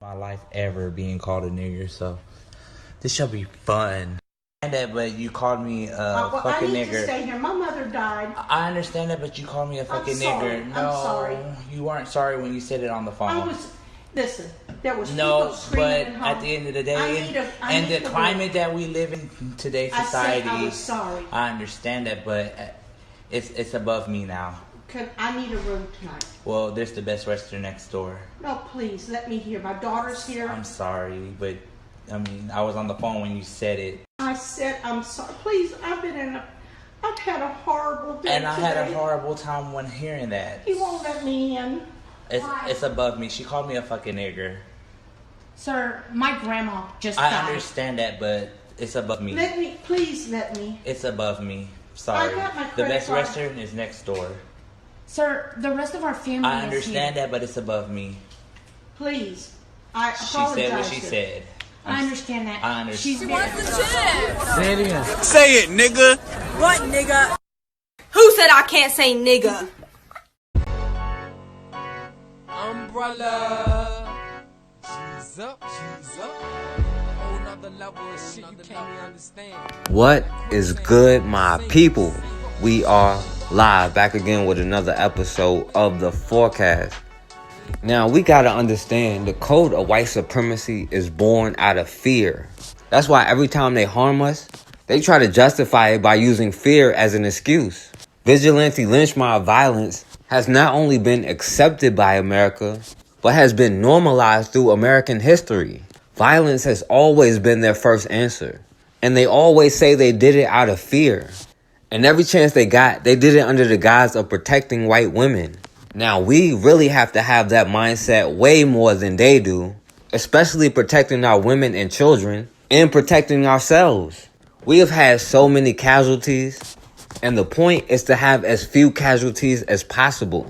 My life ever being called a nigger, so this shall be fun. But you called me a fucking nigger. I need to stay here. My mother died. I understand that, but you called me a fucking nigger. No, I'm sorry. You weren't sorry when you said it on the phone. Listen, there was people screaming but at the end of the day, and the climate that we live in today, society. I was sorry. I understand that, but it's above me now. I need a room tonight. Well, there's the Best Western next door. No, please, let me hear. My daughter's here. I'm sorry, but I mean, I was on the phone when you said it. I said, I'm sorry. Please, I've had a horrible day And I had a horrible time when hearing that. He won't let me in. It's above me. She called me a fucking nigger. Sir, my grandma just died. I understand that, but it's above me. Please let me. It's above me. Sorry. I got my the Best card. Western is next door. Sir, the rest of our family I understand that, but it's above me. Please. She said what she said. I understand that. I understand. She wants the chip. Say it again. Say it, nigga. What, nigga? Who said I can't say nigga? Umbrella. She's up. Whole nother level of shit you can't even understand. What is good, my people? We are live back again with another episode of The Forecast. Now, we gotta understand the code of white supremacy is born out of fear. That's why every time they harm us, they try to justify it by using fear as an excuse. Vigilante lynch mob violence has not only been accepted by America, but has been normalized through American history. Violence has always been their first answer. And they always say they did it out of fear. And every chance they got, they did it under the guise of protecting white women. Now, we really have to have that mindset way more than they do, especially protecting our women and children and protecting ourselves. We have had so many casualties, and the point is to have as few casualties as possible.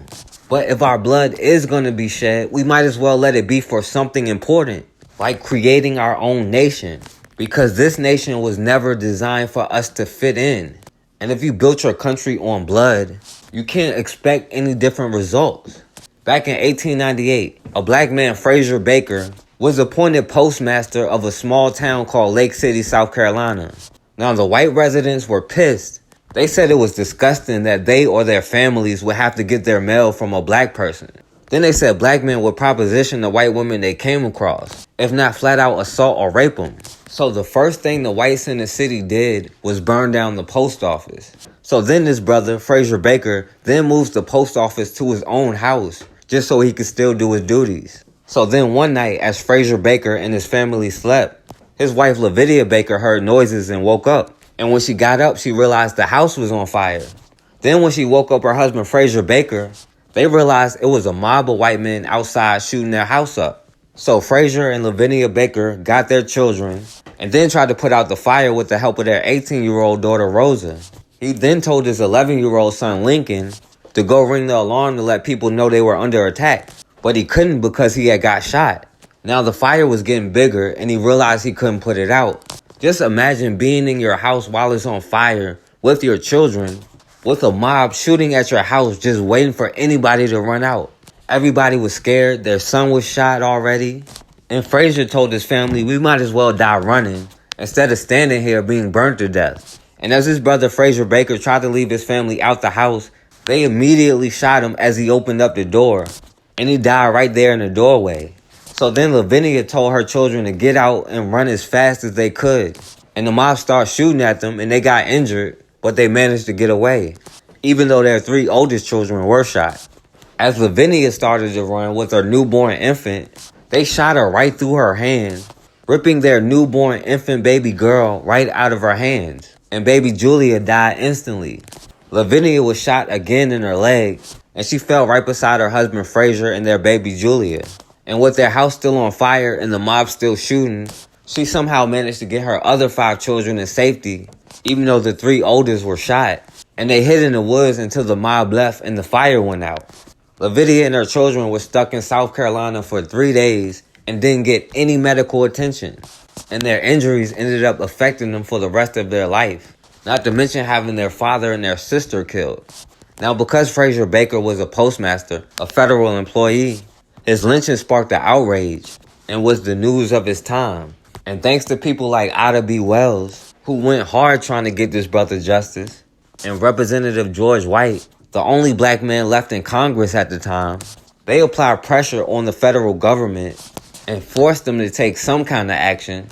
But if our blood is going to be shed, we might as well let it be for something important, like creating our own nation, because this nation was never designed for us to fit in. And if you built your country on blood, you can't expect any different results. Back in 1898, a black man, Frazier Baker, was appointed postmaster of a small town called Lake City, South Carolina. Now, the white residents were pissed. They said it was disgusting that they or their families would have to get their mail from a black person. Then they said black men would proposition the white women they came across, if not flat out assault or rape them. So the first thing the whites in the city did was burn down the post office. So then this brother, Frazier Baker, then moves the post office to his own house, just so he could still do his duties. So then one night, as Frazier Baker and his family slept, his wife Lavinia Baker heard noises and woke up. And when she got up, she realized the house was on fire. Then when she woke up her husband, Frazier Baker, they realized it was a mob of white men outside shooting their house up. So Frazier and Lavinia Baker got their children and then tried to put out the fire with the help of their 18-year-old daughter, Rosa. He then told his 11-year-old son, Lynching, to go ring the alarm to let people know they were under attack. But he couldn't because he had got shot. Now the fire was getting bigger and he realized he couldn't put it out. Just imagine being in your house while it's on fire with your children, with a mob shooting at your house just waiting for anybody to run out. Everybody was scared. Their son was shot already. And Frazier told his family, we might as well die running instead of standing here being burnt to death. And as his brother Frazier Baker tried to leave his family out the house, they immediately shot him as he opened up the door. And he died right there in the doorway. So then Lavinia told her children to get out and run as fast as they could. And the mob started shooting at them and they got injured, but they managed to get away, even though their 3 oldest children were shot. As Lavinia started to run with her newborn infant, they shot her right through her hand, ripping their newborn infant baby girl right out of her hands. And baby Julia died instantly. Lavinia was shot again in her leg, and she fell right beside her husband Frazier and their baby Julia. And with their house still on fire and the mob still shooting, she somehow managed to get her other 5 children in safety, even though the 3 oldest were shot. And they hid in the woods until the mob left and the fire went out. Lavinia and her children were stuck in South Carolina for 3 days and didn't get any medical attention. And their injuries ended up affecting them for the rest of their life, not to mention having their father and their sister killed. Now, because Frazier Baker was a postmaster, a federal employee, his lynching sparked an outrage. and was the news of his time. And thanks to people like Ida B. Wells, who went hard trying to get this brother justice, and Representative George White, the only black man left in Congress at the time, they applied pressure on the federal government and forced them to take some kind of action,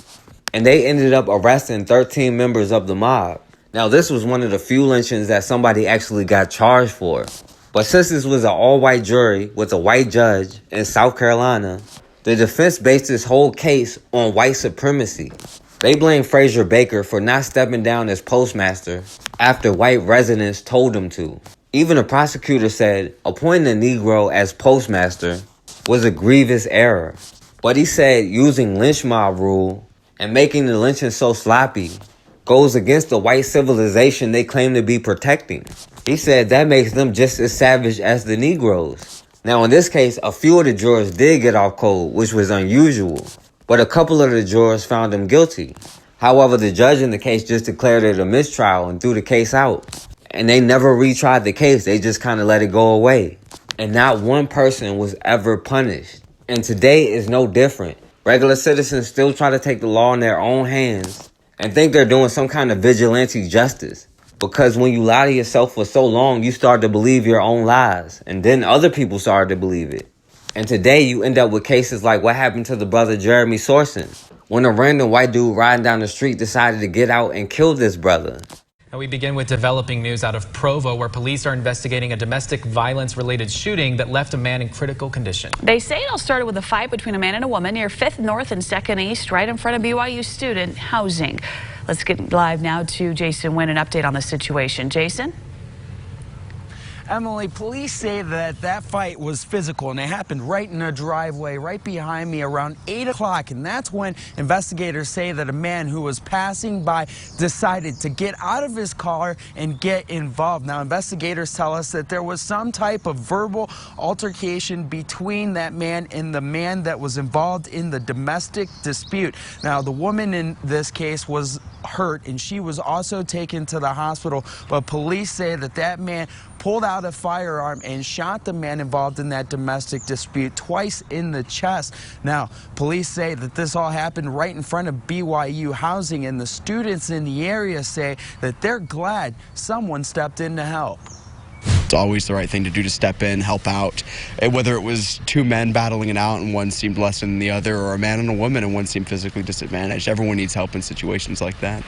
and they ended up arresting 13 members of the mob. Now, this was one of the few lynchings that somebody actually got charged for. But since this was an all-white jury with a white judge in South Carolina, the defense based this whole case on white supremacy. They blamed Frazier Baker for not stepping down as postmaster after white residents told him to. Even the prosecutor said appointing a Negro as postmaster was a grievous error. But he said using lynch mob rule and making the lynching so sloppy goes against the white civilization they claim to be protecting. He said that makes them just as savage as the Negroes. Now in this case, a few of the jurors did get off cold, which was unusual, but a couple of the jurors found him guilty. However, the judge in the case just declared it a mistrial and threw the case out. And they never retried the case, they just kind of let it go away. And not one person was ever punished. And today is no different. Regular citizens still try to take the law in their own hands and think they're doing some kind of vigilante justice. Because when you lie to yourself for so long, you start to believe your own lies. And then other people started to believe it. And today you end up with cases like what happened to the brother Jeremy Sorensen, when a random white dude riding down the street decided to get out and kill this brother. And we begin with developing news out of Provo, where police are investigating a domestic violence-related shooting that left a man in critical condition. They say it all started with a fight between a man and a woman near 5th North and 2nd East, right in front of BYU student housing. Let's get live now to Jason Wynn, an update on the situation. Jason? Emily, police say that fight was physical, and it happened right in a driveway right behind me around 8 o'clock. And that's when investigators say that a man who was passing by decided to get out of his car and get involved. Now, investigators tell us that there was some type of verbal altercation between that man and the man that was involved in the domestic dispute. Now, the woman in this case was hurt, and she was also taken to the hospital. But police say that man pulled out a firearm and shot the man involved in that domestic dispute twice in the chest. Now, police say that this all happened right in front of BYU housing, and the students in the area say that they're glad someone stepped in to help. It's always the right thing to do, to step in, help out. And whether it was two men battling it out and one seemed less than the other, or a man and a woman and one seemed physically disadvantaged, everyone needs help in situations like that.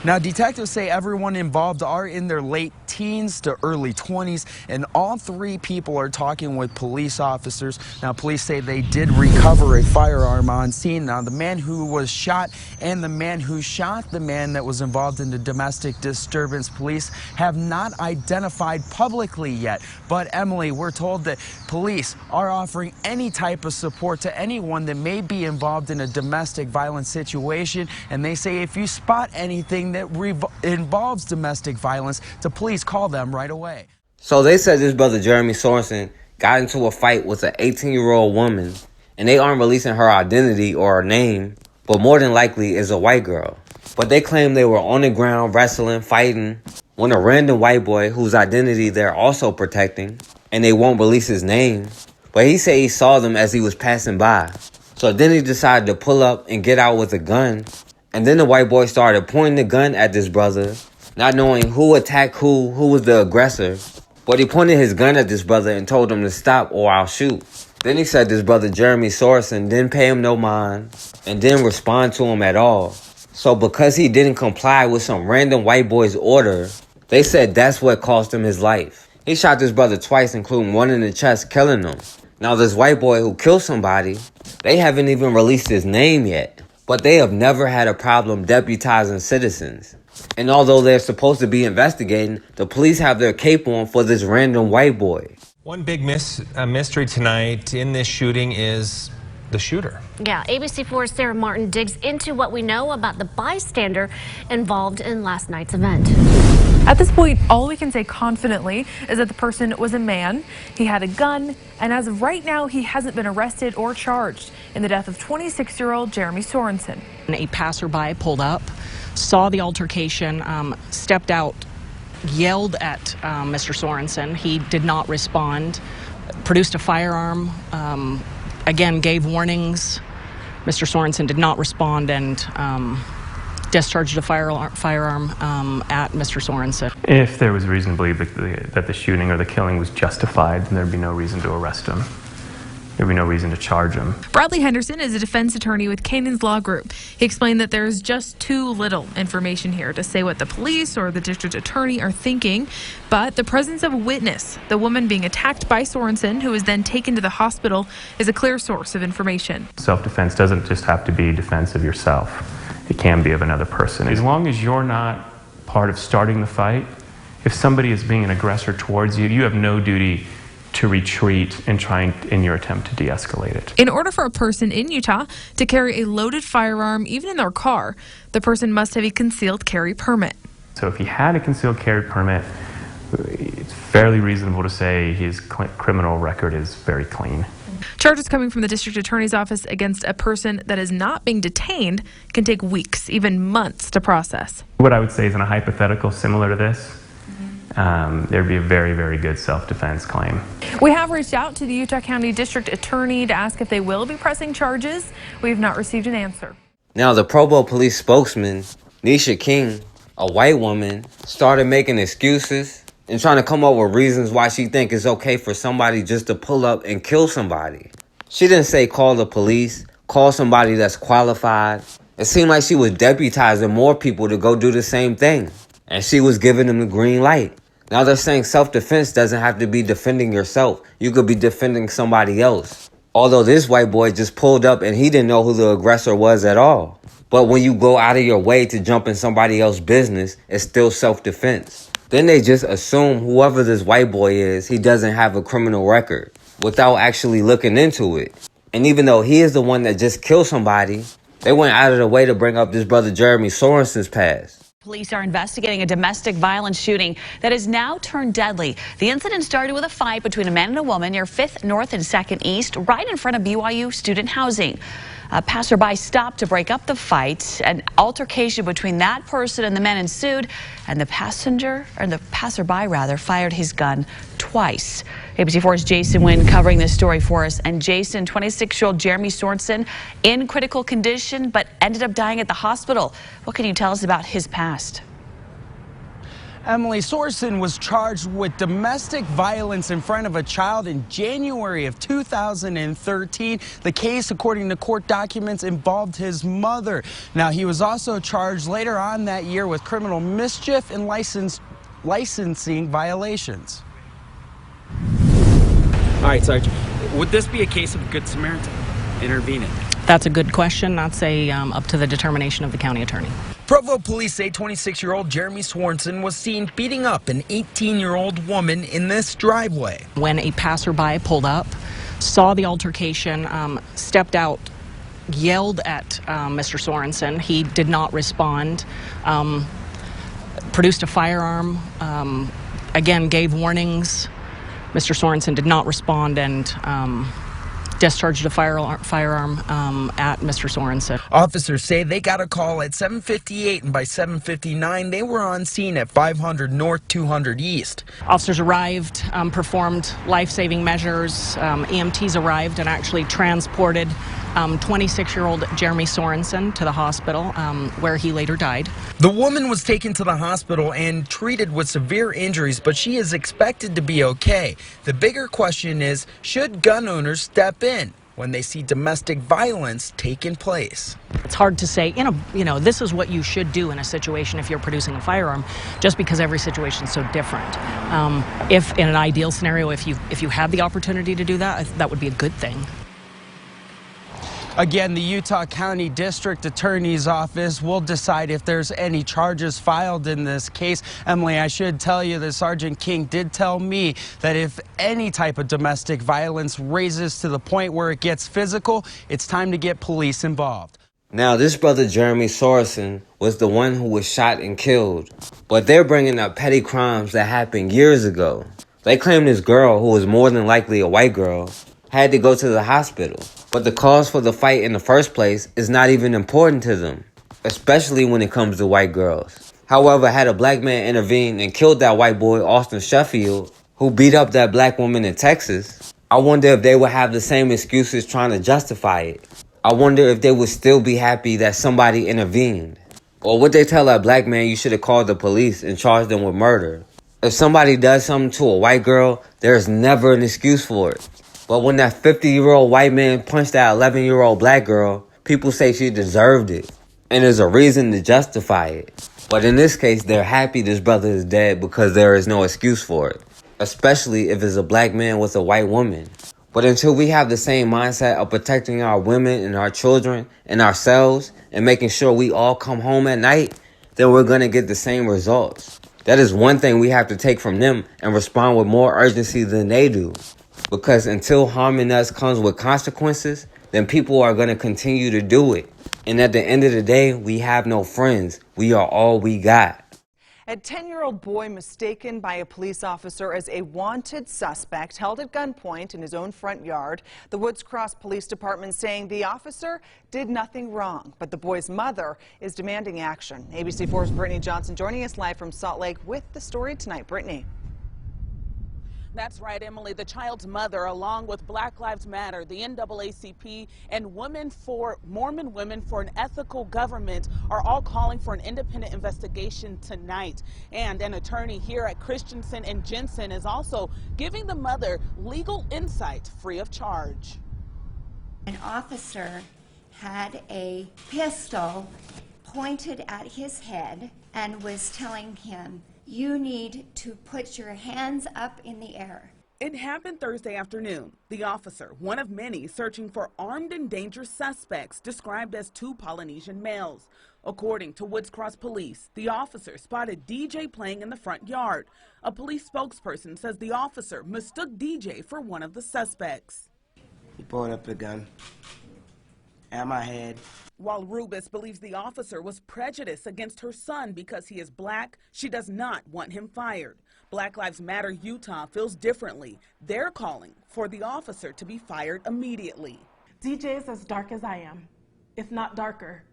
Now, detectives say everyone involved are in their late teens to early 20s, and all three people are talking with police officers. Now, police say they did recover a firearm on scene. Now, the man who was shot and the man who shot the man that was involved in the domestic disturbance, police have not identified publicly yet. But, Emily, we're told that police are offering any type of support to anyone that may be involved in a domestic violence situation. And they say if you spot anything that involves domestic violence, to please call them right away. So they said this brother Jeremy Sorensen got into a fight with an 18-year-old woman, and they aren't releasing her identity or her name, but more than likely is a white girl. But they claim they were on the ground wrestling, fighting, when a random white boy whose identity they're also protecting, and they won't release his name, but he said he saw them as he was passing by. So then he decided to pull up and get out with a gun. And then the white boy started pointing the gun at this brother, not knowing who attacked who was the aggressor. But he pointed his gun at this brother and told him to stop or I'll shoot. Then he said this brother Jeremy Sorensen didn't pay him no mind and didn't respond to him at all. So because he didn't comply with some random white boy's order, they said that's what cost him his life. He shot this brother twice, including one in the chest, killing him. Now this white boy who killed somebody, they haven't even released his name yet. But they have never had a problem deputizing citizens. And although they're supposed to be investigating, the police have their cape on for this random white boy. One big mystery tonight in this shooting is the shooter. Yeah, ABC4's Sarah Martin digs into what we know about the bystander involved in last night's event. At this point, all we can say confidently is that the person was a man. He had a gun, and as of right now, he hasn't been arrested or charged in the death of 26-year-old Jeremy Sorensen. A passerby pulled up, saw the altercation, stepped out, yelled at Mr. Sorensen. He did not respond, produced a firearm, again gave warnings. Mr. Sorensen did not respond and discharged a firearm at Mr. Sorensen. If there was reason to believe that the shooting or the killing was justified, then there'd be no reason to arrest him. There'd be no reason to charge him. Bradley Henderson is a defense attorney with Canaan's Law Group. He explained that there is just too little information here to say what the police or the district attorney are thinking, but the presence of a witness, the woman being attacked by Sorensen, who was then taken to the hospital, is a clear source of information. Self-defense doesn't just have to be defense of yourself. It can be of another person. As long as you're not part of starting the fight, if somebody is being an aggressor towards you, you have no duty to retreat and try in your attempt to de-escalate it. In order for a person in Utah to carry a loaded firearm, even in their car, the person must have a concealed carry permit. So if he had a concealed carry permit, it's fairly reasonable to say his criminal record is very clean. Charges coming from the district attorney's office against a person that is not being detained can take weeks, even months to process. What I would say is in a hypothetical similar to this, there'd be a very, very good self-defense claim. We have reached out to the Utah County District Attorney to ask if they will be pressing charges. We have not received an answer. Now, the Provo Police spokesman, Nisha King, a white woman, started making excuses and trying to come up with reasons why she thinks it's okay for somebody just to pull up and kill somebody. She didn't say call the police, call somebody that's qualified. It seemed like she was deputizing more people to go do the same thing, and she was giving them the green light. Now they're saying self-defense doesn't have to be defending yourself. You could be defending somebody else. Although this white boy just pulled up and he didn't know who the aggressor was at all. But when you go out of your way to jump in somebody else's business, it's still self-defense. Then they just assume whoever this white boy is, he doesn't have a criminal record without actually looking into it. And even though he is the one that just killed somebody, they went out of their way to bring up this brother Jeremy Sorensen's past. Police are investigating a domestic violence shooting that has now turned deadly. The incident started with a fight between a man and a woman near 5th North and 2nd East, right in front of BYU student housing. A passerby stopped to break up the fight. An altercation between that person and the men ensued, and the passerby fired his gun twice. ABC4's Jason Wynn covering this story for us. And Jason, 26-year-old Jeremy Sorensen in critical condition, but ended up dying at the hospital. What can you tell us about his past? Emily, Sorensen was charged with domestic violence in front of a child in January of 2013. The case, according to court documents, involved his mother. Now, he was also charged later on that year with criminal mischief and licensing violations. All right, Sergeant. Would this be a case of Good Samaritan intervening? That's a good question. That's up to the determination of the county attorney. Provo Police say 26-year-old Jeremy Sorensen was seen beating up an 18-year-old woman in this driveway. When a passerby pulled up, saw the altercation, stepped out, yelled at Mr. Sorensen. He did not respond, produced a firearm, again gave warnings. Mr. Sorensen did not respond and discharged a firearm at Mr. Sorensen. Officers say they got a call at 7:58, and by 7:59, they were on scene at 500 North, 200 East. Officers arrived, performed life-saving measures. EMTs arrived and actually transported 26-year-old Jeremy Sorensen to the hospital, where he later died. The woman was taken to the hospital and treated with severe injuries, but she is expected to be okay. The bigger question is, should gun owners step in when they see domestic violence taking place? It's hard to say, this is what you should do in a situation if you're producing a firearm, just because every situation is so different. If in an ideal scenario, if you have the opportunity to do that, that would be a good thing. Again, the Utah County District Attorney's Office will decide if there's any charges filed in this case. Emily, I should tell you that Sergeant King did tell me that if any type of domestic violence raises to the point where it gets physical, it's time to get police involved. Now, this brother Jeremy Sorensen was the one who was shot and killed, but they're bringing up petty crimes that happened years ago. They claim this girl, who was more than likely a white girl, had to go to the hospital. But the cause for the fight in the first place is not even important to them, especially when it comes to white girls. However, had a black man intervened and killed that white boy, Austin Sheffield, who beat up that black woman in Texas, I wonder if they would have the same excuses trying to justify it. I wonder if they would still be happy that somebody intervened. Or would they tell that black man you should have called the police and charged them with murder? If somebody does something to a white girl, there's never an excuse for it. But when that 50-year-old white man punched that 11-year-old black girl, people say she deserved it. And there's a reason to justify it. But in this case, they're happy this brother is dead because there is no excuse for it. Especially if it's a black man with a white woman. But until we have the same mindset of protecting our women and our children and ourselves and making sure we all come home at night, then we're going to get the same results. That is one thing we have to take from them and respond with more urgency than they do. Because until harming us comes with consequences, then people are going to continue to do it. And at the end of the day, we have no friends. We are all we got. A 10-year-old boy mistaken by a police officer as a wanted suspect held at gunpoint in his own front yard. The Woods Cross Police Department saying the officer did nothing wrong, but the boy's mother is demanding action. ABC 4's Brittany Johnson joining us live from Salt Lake with the story tonight. Brittany. That's right, Emily. The child's mother, along with Black Lives Matter, the NAACP, and Mormon Women for an Ethical Government are all calling for an independent investigation tonight. And an attorney here at Christensen and Jensen is also giving the mother legal insight free of charge. An officer had a pistol pointed at his head and was telling him, "You need to put your hands up in the air." It happened Thursday afternoon. The officer, one of many searching for armed and dangerous suspects described as 2 Polynesian males. According to Woods Cross Police, the officer spotted DJ playing in the front yard. A police spokesperson says the officer mistook DJ for one of the suspects. He pulled up the gun at my head. While Rubis believes the officer was prejudiced against her son because he is black, she does not want him fired. Black Lives Matter Utah feels differently. They're calling for the officer to be fired immediately. DJ is as dark as I am, if not darker.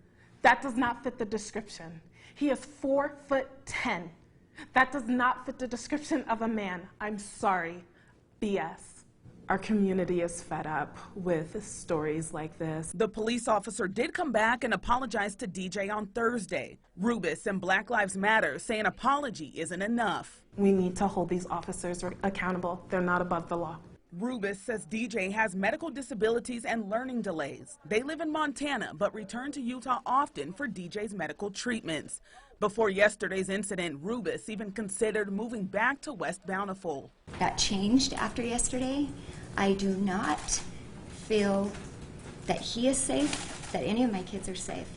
That does not fit the description. He is 4'10". That does not fit the description of a man. I'm sorry. BS. Our community is fed up with stories like this. The police officer did come back and apologize to DJ on Thursday. Rubis and Black Lives Matter say an apology isn't enough. We need to hold these officers accountable. They're not above the law. Rubis says DJ has medical disabilities and learning delays. They live in Montana but return to Utah often for DJ's medical treatments. Before yesterday's incident, Rubis even considered moving back to West Bountiful. That changed after yesterday. I do not feel that he is safe, that any of my kids are safe.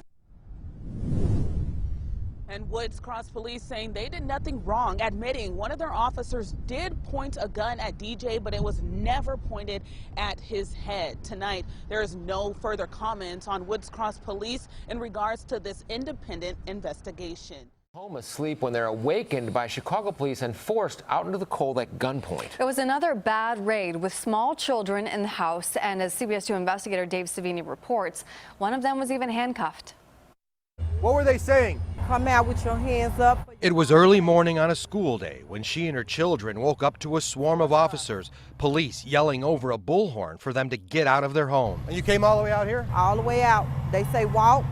And Woods Cross Police saying they did nothing wrong, admitting one of their officers did point a gun at DJ, but it was never pointed at his head. Tonight, there is no further comment on Woods Cross Police in regards to this independent investigation. Home asleep when they're awakened by Chicago police and forced out into the cold at gunpoint. It was another bad raid with small children in the house, and as CBS 2 investigator Dave Savini reports, one of them was even handcuffed. What were they saying? Come out with your hands up. It was early morning on a school day when she and her children woke up to a swarm of officers, police yelling over a bullhorn for them to get out of their home. And you came all the way out here? All the way out. They say walk,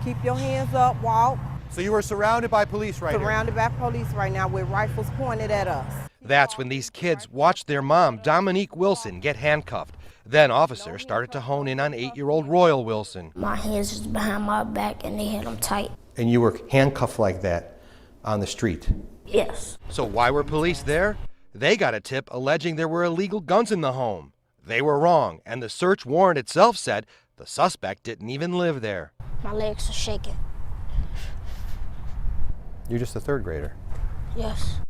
keep your hands up, walk. So you were surrounded by police right here? Surrounded by police right now with rifles pointed at us. That's when these kids watched their mom, Dominique Wilson, get handcuffed. Then officers started to hone in on 8-year-old Royal Wilson. My hands was behind my back and they had them tight. And you were handcuffed like that on the street? Yes. So why were police there? They got a tip alleging there were illegal guns in the home. They were wrong, and the search warrant itself said the suspect didn't even live there. My legs are shaking. You're just a third grader? Yes.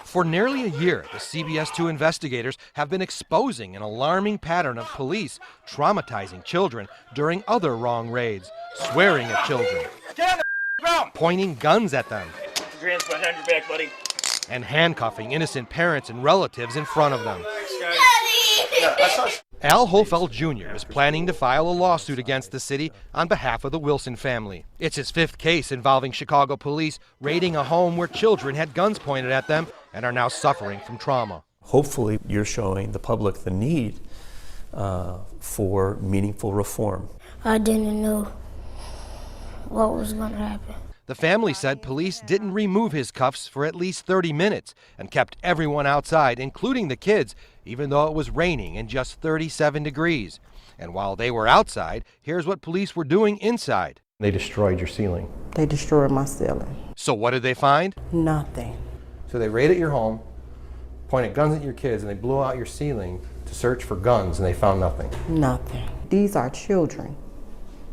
For nearly a year, the CBS 2 investigators have been exposing an alarming pattern of police traumatizing children during other wrong raids, swearing at children, pointing guns at them, and handcuffing innocent parents and relatives in front of them. Al Hofeld Jr. is planning to file a lawsuit against the city on behalf of the Wilson family. It's his 5th case involving Chicago police raiding a home where children had guns pointed at them and are now suffering from trauma. Hopefully you're showing the public the need for meaningful reform. I didn't know what was going to happen. The family said police didn't remove his cuffs for at least 30 minutes and kept everyone outside, including the kids, even though it was raining and just 37 degrees. And while they were outside, here's what police were doing inside. They destroyed your ceiling. They destroyed my ceiling. So what did they find? Nothing. So they raided your home, pointed guns at your kids, and they blew out your ceiling to search for guns, and they found nothing. Nothing. These are children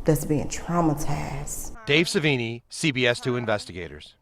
that's being traumatized. Dave Savini, CBS 2 Investigators.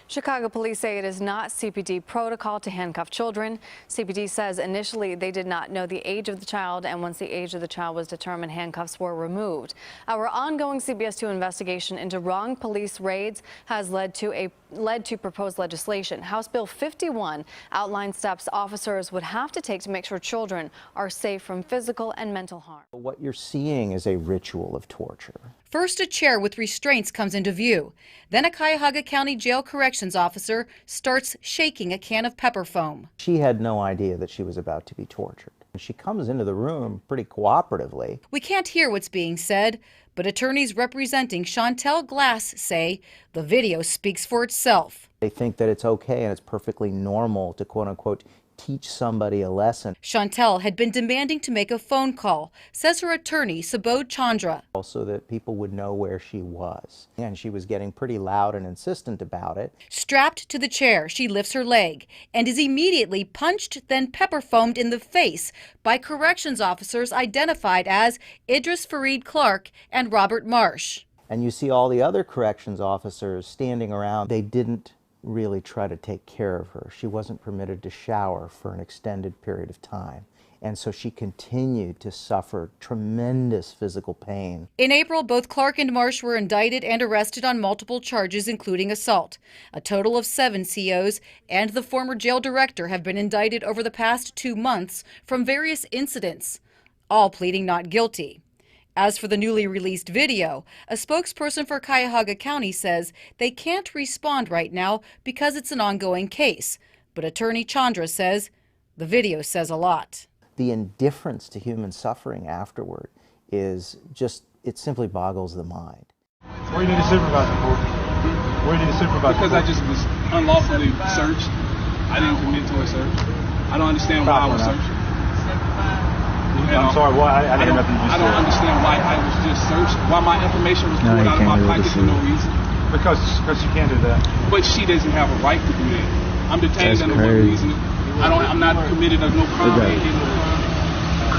Chicago police say it is not CPD protocol to handcuff children. CPD says initially they did not know the age of the child, and once the age of the child was determined, handcuffs were removed. Our ongoing CBS 2 investigation into wrong police raids has led to proposed legislation. House Bill 51 outlines steps officers would have to take to make sure children are safe from physical and mental harm. What you're seeing is a ritual of torture. First, a chair with restraints comes into view. Then a Cuyahoga County Jail Corrections officer starts shaking a can of pepper foam. She had no idea that she was about to be tortured. She comes into the room pretty cooperatively. We can't hear what's being said, but attorneys representing Chantel Glass say the video speaks for itself. They think that it's okay and it's perfectly normal to, quote unquote, teach somebody a lesson. Chantel had been demanding to make a phone call, says her attorney, Subodh Chandra. Also that people would know where she was. And she was getting pretty loud and insistent about it. Strapped to the chair, she lifts her leg and is immediately punched, then pepper foamed in the face by corrections officers identified as Idris Fareed Clark and Robert Marsh. And you see all the other corrections officers standing around. They didn't really try to take care of her. She wasn't permitted to shower for an extended period of time. And so she continued to suffer tremendous physical pain. In April, both Clark and Marsh were indicted and arrested on multiple charges, including assault. A total of 7 COs and the former jail director have been indicted over the past 2 months from various incidents, all pleading not guilty. As for the newly released video, a spokesperson for Cuyahoga County says they can't respond right now because it's an ongoing case. But Attorney Chandra says the video says a lot. The indifference to human suffering afterward is just, it simply boggles the mind. Where do you need a supervisor for? Where do you need a supervisor Because I just was unlawfully searched. I didn't commit to a search. I don't understand why I was searched. I'm sorry, why? I didn't know nothing you just I don't understand why I was just searched, why my information was pulled out of my pocket for no reason. Because you can't do that. But she doesn't have a right to do that. I'm detained under what reason? I'm not committed of no crime.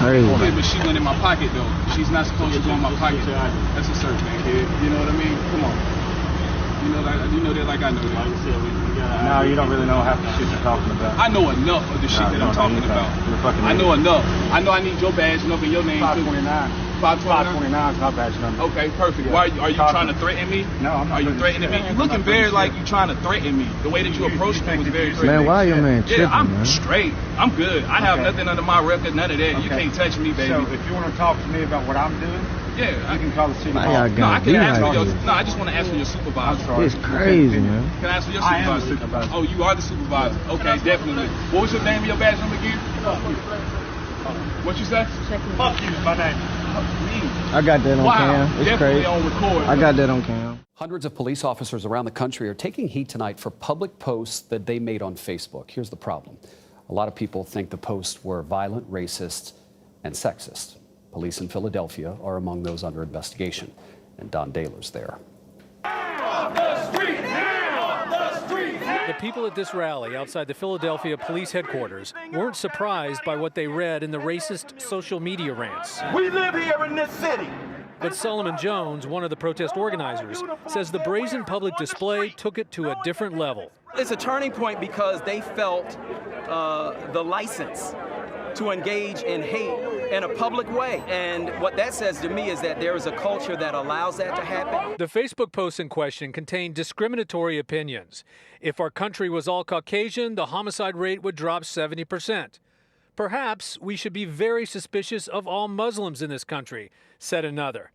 Crazy. Okay, but she went in my pocket though. She's not supposed to go in my pocket. That's a search, man, kid. You know what I mean? Come on. You know that like I know that. No, you don't really know half the shit you're talking about. I know enough of the shit that I'm talking about. I know enough. I know I need your badge number and your name too. 529. 529 is my badge number. Okay, perfect. Why are you trying to threaten me? No, I'm not. Are you threatening me? You're looking very like you trying to threaten me. The way that you approached me was very threatening. Man, why your man tripping, I'm man? straight. I'm good. I have nothing under my record, none of that. You can't touch me, baby. So if you want to talk to me about what I'm doing, yeah, you can call the city hall. No, I can ask for your. No, I just want to ask for your supervisor. It's crazy, man. Can I ask for your I am supervisor? the supervisor. Oh, you are the supervisor. Okay, definitely. What was your name and your badge number again? What you say? Fuck you, my name. I got that on cam. It's definitely crazy. on record. I got that on cam. Hundreds of police officers around the country are taking heat tonight for public posts that they made on Facebook. Here's the problem. A lot of people think the posts were violent, racist, and sexist. Police in Philadelphia are among those under investigation, and Don Dahler's there. The people at this rally outside the Philadelphia police headquarters weren't surprised by what they read in the racist social media rants. We live here in this city. But Solomon Jones, one of the protest organizers, says the brazen public display took it to a different level. It's a turning point because they felt the license to engage in hate in a public way. And what that says to me is that there is a culture that allows that to happen. The Facebook posts in question contained discriminatory opinions. If our country was all Caucasian, the homicide rate would drop 70%. Perhaps we should be very suspicious of all Muslims in this country, said another.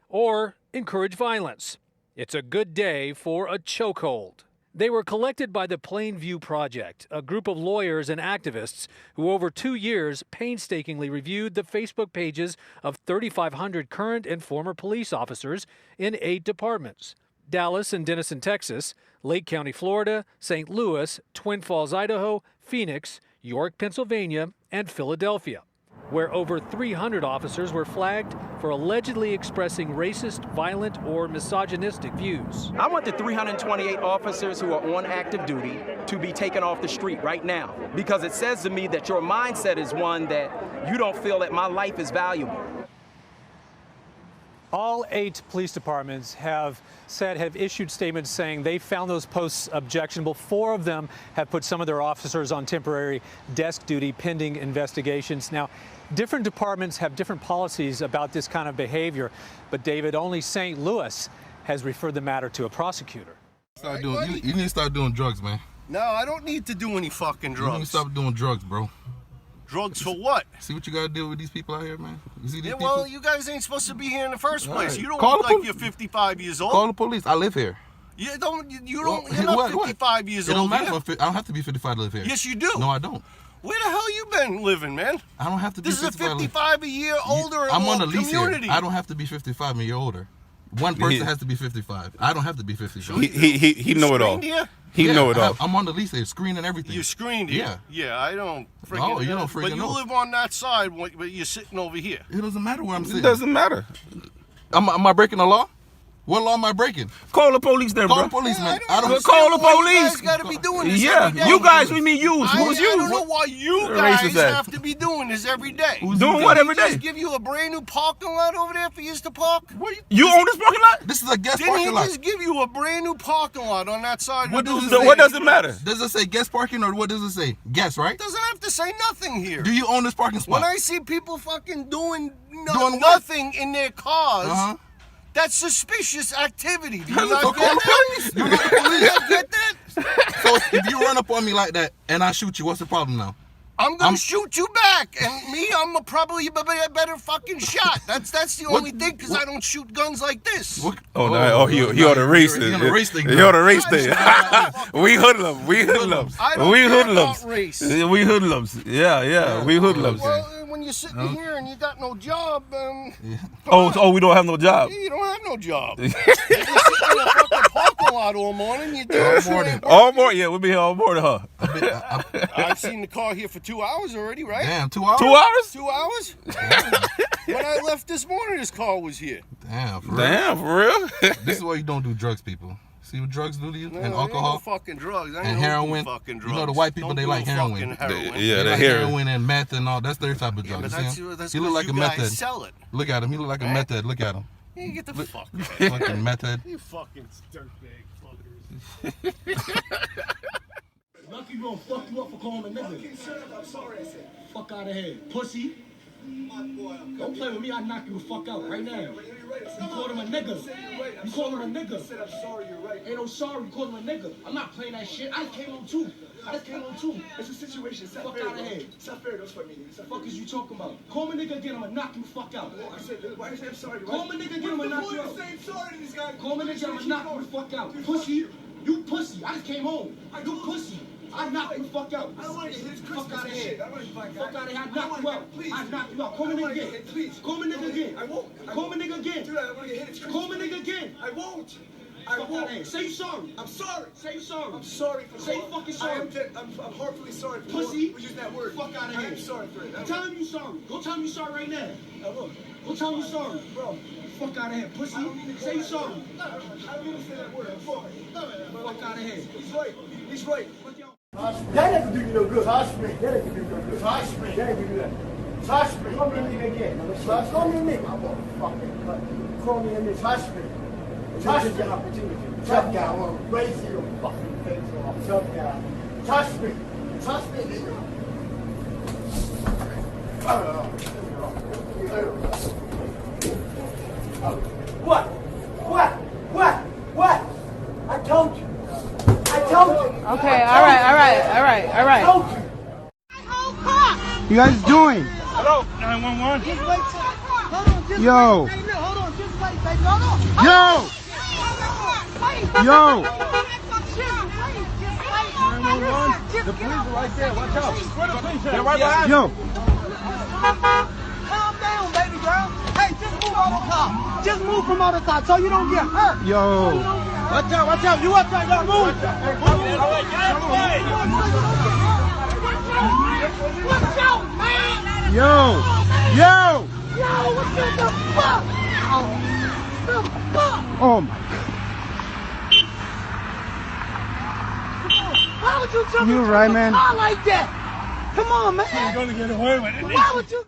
Or encourage violence. It's a good day for a chokehold. They were collected by the Plainview Project, a group of lawyers and activists who over 2 years painstakingly reviewed the Facebook pages of 3,500 current and former police officers in 8 departments: Dallas and Denison, Texas, Lake County, Florida, St. Louis, Twin Falls, Idaho, Phoenix, York, Pennsylvania, and Philadelphia, where over 300 officers were flagged for allegedly expressing racist, violent, or misogynistic views. I want the 328 officers who are on active duty to be taken off the street right now, because it says to me that your mindset is one that you don't feel that my life is valuable. All 8 police departments have issued statements saying they found those posts objectionable. 4 of them have put some of their officers on temporary desk duty pending investigations. Now, different departments have different policies about this kind of behavior, but David, only St. Louis has referred the matter to a prosecutor. You need to start doing drugs, man. No, I don't need to do any fucking drugs. You need to stop doing drugs, bro. Drugs for what? See what you gotta deal with these people out here, man? You see these people? Well, you guys ain't supposed to be here in the first place. Right. You don't look like you're 55 years old. Call the police. I live here. You don't. You're not 55 years old. It don't matter. I don't have to be 55 to live here. Yes, you do. No, I don't. Where the hell you been living, man? I don't have to be 55. This is a 55 a year older I'm on a lease community. here. I don't have to be 55 a year older. One person has to be 55. I don't have to be 55. He know it all. Here? He know it all. I'm on the lease here, screen and everything. You're screened here? Yeah, I don't freaking know. You don't freaking But you know. live on that side, but you're sitting over here. It doesn't matter where I'm sitting. It doesn't matter. Am I breaking the law? What law am I breaking? Call the police then, bro. bro. Call the police, man. I don't call the police. You guys got to be doing this every day. You guys, we mean you. Who's you? I don't know why you guys have to be doing this every day. Who's doing what every day? Just give you a brand new parking lot over there for you to park? You own this parking lot? This is a guest Didn't parking lot. he just give you a brand new parking lot on that side? What does it matter? Does it say guest parking or what does it say? Guest, right? It doesn't have to say nothing here. Do you own this parking spot? When I see people fucking doing nothing in their cars, that's suspicious activity. Do you not get that? You're not the police. You not get that? So if you run up on me like that and I shoot you, what's the problem now? I'm gonna shoot you back, and I'm probably a better fucking shot. That's the only thing, because I don't shoot guns like this. He on the race thing. He on the race thing. He on the race thing. We hoodlums. We hoodlums. We hoodlums. We hoodlums. Yeah. We hoodlums. Well, when you're sitting here and you got no job, Oh, we don't have no job. you don't have no job. You're sitting in a fucking parking lot all morning. You do All morning. Yeah, we'll be here all morning, huh? I've seen the car here for 2 hours already, right? Damn, 2 hours? 2 hours? 2 hours? When I left this morning, this car was here. Damn, for real? This is why you don't do drugs, people. See what drugs do to you? No, and ain't alcohol? no fucking drugs. I ain't And no heroin? fucking drugs. You know the white people, Don't they do like no heroin. fucking heroin. Yeah, they like heroin. heroin and meth and all. That's their type of drug. but You see that's him? He look like you a guys meth head. sell it. Look at him. He look like a meth head. Look at him. You get the fuck out. Fucking meth head. You fucking dirtbag fuckers. Lucky we gonna fuck you up for calling a nigga. I'm sorry, I said. Fuck out of here, pussy. Don't play with me, I'll knock you the fuck out right now. You called him a nigga. You called him a nigga. I said I'm sorry, you're right. Ain't no sorry, you called him a nigga. I'm not playing that shit. I just came on too. It's a situation. It's not fuck out of here. It's not fair, don't fight me. What the fuck is you talking about? Call me nigga again, I'ma knock you the fuck out. I said, why did you say I'm sorry? Call me nigga again, I'ma knock you out. Sorry to these guys. Call me nigga, I'ma knock you the fuck out. Pussy. You pussy. I just came home. You pussy. I knock you the fuck out. I don't want to get hit. Fuck out of here. Fuck out of here. I knock you out. I knock you out. Call me nigga again. Please. Call me nigga again. I won't. Call me nigga again. Dude, I don't want to get hit. Call me nigga again. I won't. Fuck out of here. Say you sorry. I'm sorry. Say you sorry. I'm sorry for Say fucking sorry. I'm heartfully sorry for pussy. We're using that word. Fuck out of here. I'm sorry for it. Tell him you sorry. Go tell him you sorry right now. I will. Go tell him you sorry. Bro. Fuck out of here, pussy. Say you sorry. I don't even say that word. I'm sorry. Fuck out of here. He's right. He's right. That ain't do you no good. Hush me. That ain't do you no good. Hush me. That ain't do you that. Hush me. Call me a nigga again. Call me a nigga. I'm gonna fucking cut. Call me a nigga. Hush me. Hush me. Opportunity. Tough guy. I want to raise your fucking face off. Tough guy. Touch me. Touch me, nigga. What? I told you. Okay, all right. You guys doing? Hello, 911. Yo. The police are right there. Watch out. They're right behind you. Calm down, baby girl. Hey, just move out of the car. Just move from out of the car so you don't get hurt. Yo. Watch out, watch out. You watch out, y'all move. Watch out, man. Yo. Yo, what the fuck? The fuck? Oh my. Why would you jump You into right, a man. car like that? Come on, man. You're gonna get away with it. Why would you?